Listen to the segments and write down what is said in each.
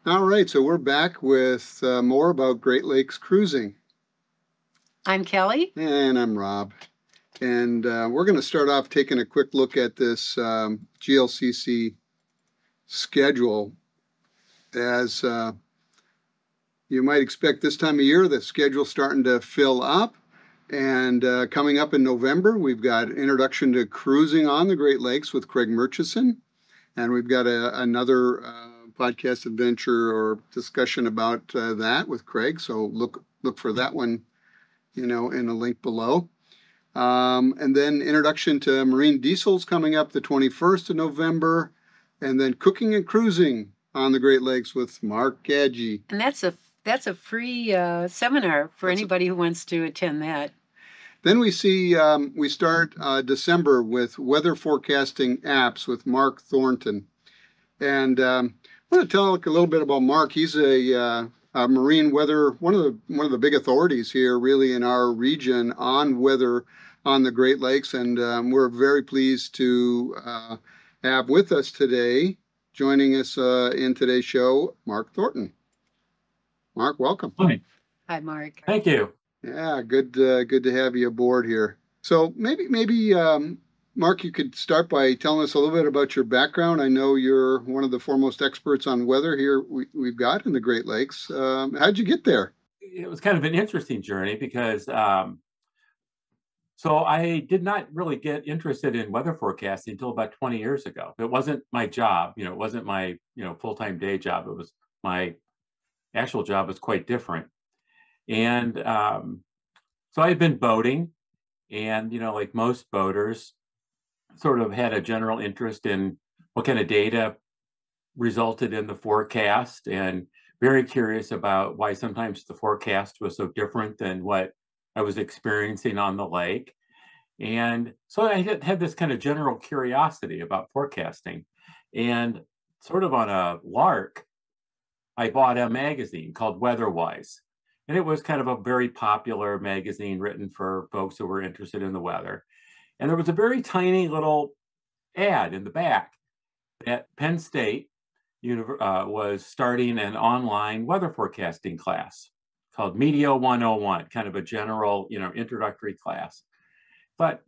All right, so we're back with more about Great Lakes cruising. I'm Kelly. And I'm Rob. And we're going to start off taking a quick look at this GLCC schedule. As you might expect this time of year, the schedule's starting to fill up. And coming up in November, we've got Introduction to Cruising on the Great Lakes with Craig Murchison. And we've got another podcast adventure or discussion about that with Craig. So look for that one, in a link below. And then Introduction to Marine Diesels coming up the 21st of November. And then Cooking and Cruising on the Great Lakes with Mark Gadgie. And that's a free seminar for anybody who wants to attend that. Then we start December with Weather Forecasting Apps with Mark Thornton. And I want to tell a little bit about Mark. He's a marine weather, one of the big authorities here, really, in our region on weather on the Great Lakes, and we're very pleased to have with us today, joining us in today's show, Mark Thornton. Mark, welcome. Hi. Hi, Mark. Thank you. Yeah, good to have you aboard here. So maybe Mark, you could start by telling us a little bit about your background. I know you're one of the foremost experts on weather here we've got in the Great Lakes. How'd you get there? It was kind of an interesting journey because so I did not really get interested in weather forecasting until about 20 years ago. It wasn't my job, it wasn't my, full-time day job. It was my actual job was quite different. And so I had been boating and, like most boaters, sort of had a general interest in what kind of data resulted in the forecast and very curious about why sometimes the forecast was so different than what I was experiencing on the lake. And so I had this kind of general curiosity about forecasting. And sort of on a lark, I bought a magazine called Weatherwise. And it was kind of a very popular magazine written for folks who were interested in the weather. And there was a very tiny little ad in the back that Penn State was starting an online weather forecasting class called Media 101, kind of a general, introductory class. But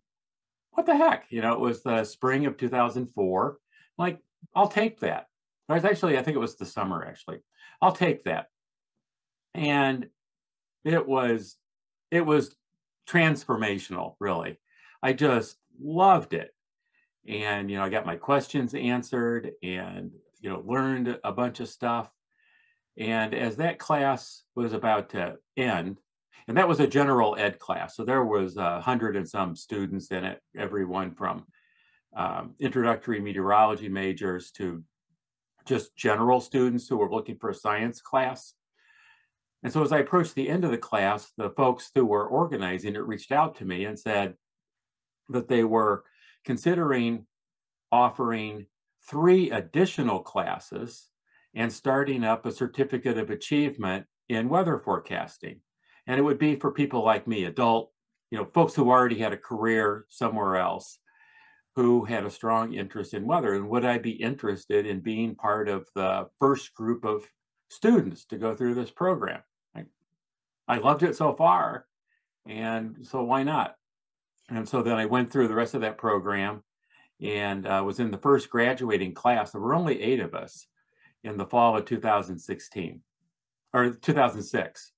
what the heck? It was the spring of 2004. Like, I'll take that. It was actually, I think it was the summer, actually. I'll take that. And it was transformational, really. I just loved it. And, I got my questions answered and, learned a bunch of stuff. And as that class was about to end, and that was a general ed class, so there was 100 and some students in it, everyone from introductory meteorology majors to just general students who were looking for a science class. And so as I approached the end of the class, the folks who were organizing it reached out to me and said that they were considering offering 3 additional classes and starting up a certificate of achievement in weather forecasting. And it would be for people like me, adult, folks who already had a career somewhere else, who had a strong interest in weather. And would I be interested in being part of the first group of students to go through this program? I loved it so far, and so why not? And so then I went through the rest of that program and was in the first graduating class. There were only 8 of us in the fall of 2016 or 2006.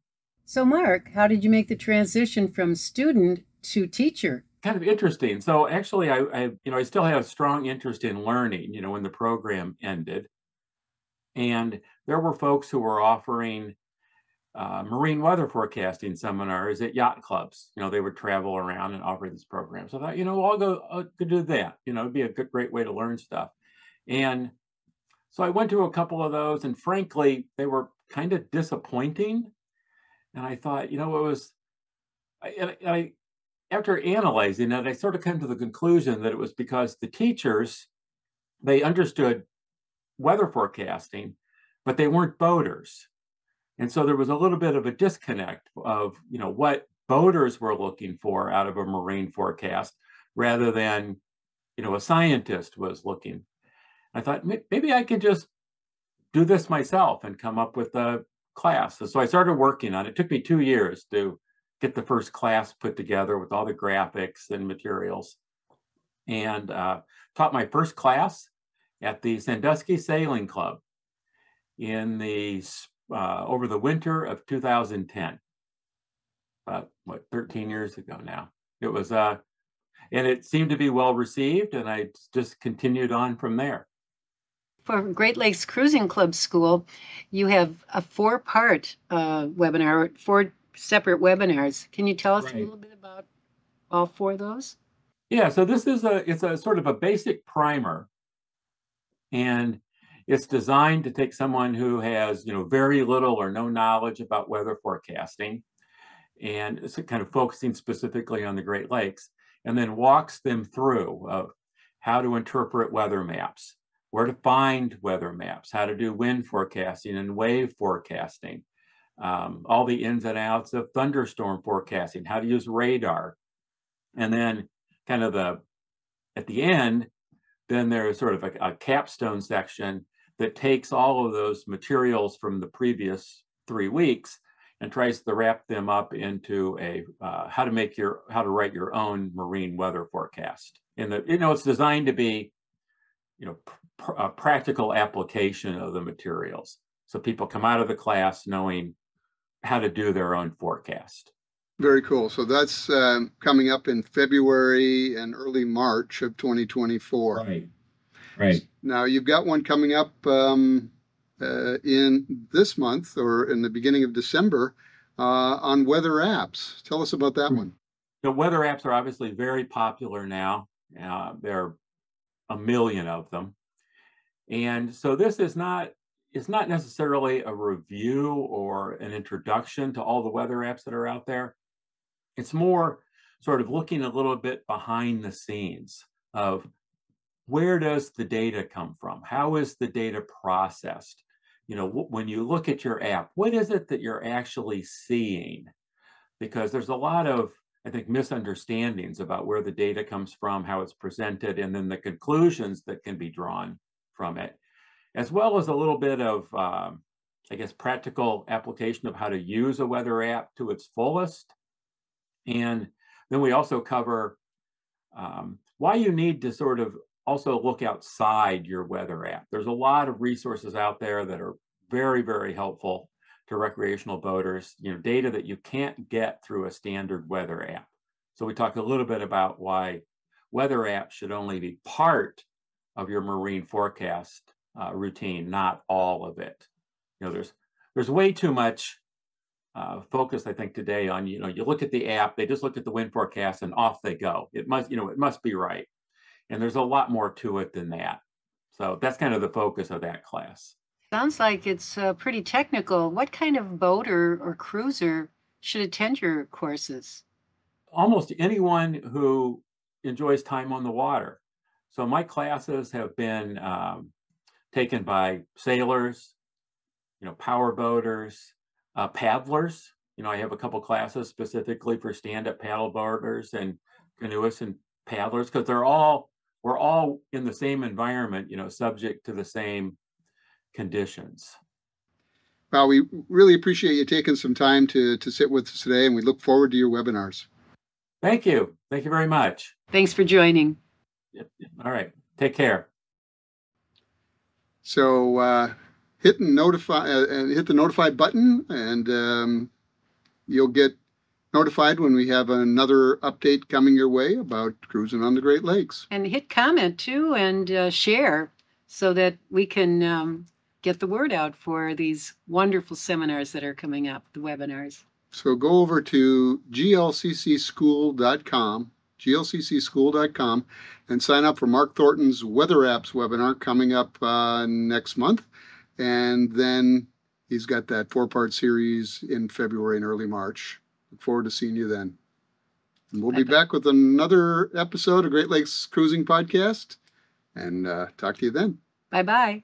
So, Mark, how did you make the transition from student to teacher? Kind of interesting. So actually, I still had a strong interest in learning, when the program ended. And there were folks who were offering marine weather forecasting seminars at yacht clubs. They would travel around and offer this program. So I thought, I'll go do that. It'd be a great way to learn stuff. And so I went to a couple of those, and frankly, they were kind of disappointing. And I thought, after analyzing it, I sort of came to the conclusion that it was because the teachers, they understood weather forecasting, but they weren't boaters. And so there was a little bit of a disconnect of, what boaters were looking for out of a marine forecast rather than, a scientist was looking. I thought maybe I could just do this myself and come up with a class. So I started working on it. It took me 2 years to get the first class put together with all the graphics and materials, and taught my first class at the Sandusky Sailing Club in the over the winter of 2010, about 13 years ago now. It was and it seemed to be well received, and I just continued on from there. For Great Lakes Cruising Club School, you have a 4-part webinar, 4 separate webinars. Can you tell us a little bit about all 4 of those? Yeah, so this is it's a sort of a basic primer, and it's designed to take someone who has, very little or no knowledge about weather forecasting, and it's kind of focusing specifically on the Great Lakes, and then walks them through how to interpret weather maps, where to find weather maps, how to do wind forecasting and wave forecasting, all the ins and outs of thunderstorm forecasting, how to use radar. And then kind of at the end, then there's sort of a capstone section that takes all of those materials from the previous 3 weeks and tries to wrap them up into how to write your own marine weather forecast. And it's designed to be, a practical application of the materials, so people come out of the class knowing how to do their own forecast. Very cool. So that's coming up in February and early March of 2024. Right. Now you've got one coming up in this month or in the beginning of December on weather apps. Tell us about that one. The weather apps are obviously very popular now. There are a million of them. And so this is not necessarily a review or an introduction to all the weather apps that are out there. It's more sort of looking a little bit behind the scenes of where does the data come from? How is the data processed? When you look at your app, what is it that you're actually seeing? Because there's a lot of, I think, misunderstandings about where the data comes from, how it's presented, and then the conclusions that can be drawn from it, as well as a little bit of, practical application of how to use a weather app to its fullest. And then we also cover why you need to sort of also look outside your weather app. There's a lot of resources out there that are very, very helpful to recreational boaters, data that you can't get through a standard weather app. So we talk a little bit about why weather apps should only be part of your marine forecast routine, not all of it. There's way too much focus, I think, today on, you look at the app, they just look at the wind forecast and off they go. It must be right. And there's a lot more to it than that. So that's kind of the focus of that class. Sounds like it's pretty technical. What kind of boater or cruiser should attend your courses? Almost anyone who enjoys time on the water. So my classes have been taken by sailors, power boaters, paddlers. I have a couple classes specifically for stand-up paddle boaters and canoeists and paddlers, because we're all in the same environment, subject to the same conditions. Well, we really appreciate you taking some time to sit with us today, and we look forward to your webinars. Thank you. Thank you very much. Thanks for joining. All right. Take care. So hit the notify button, and you'll get notified when we have another update coming your way about cruising on the Great Lakes. And hit comment too, and share, so that we can get the word out for these wonderful seminars that are coming up, the webinars. So go over to glccschool.com, and sign up for Mark Thornton's Weather Apps webinar coming up next month. And then he's got that 4-part series in February and early March. Look forward to seeing you then. And we'll be back with another episode of Great Lakes Cruising Podcast, and talk to you then. Bye-bye.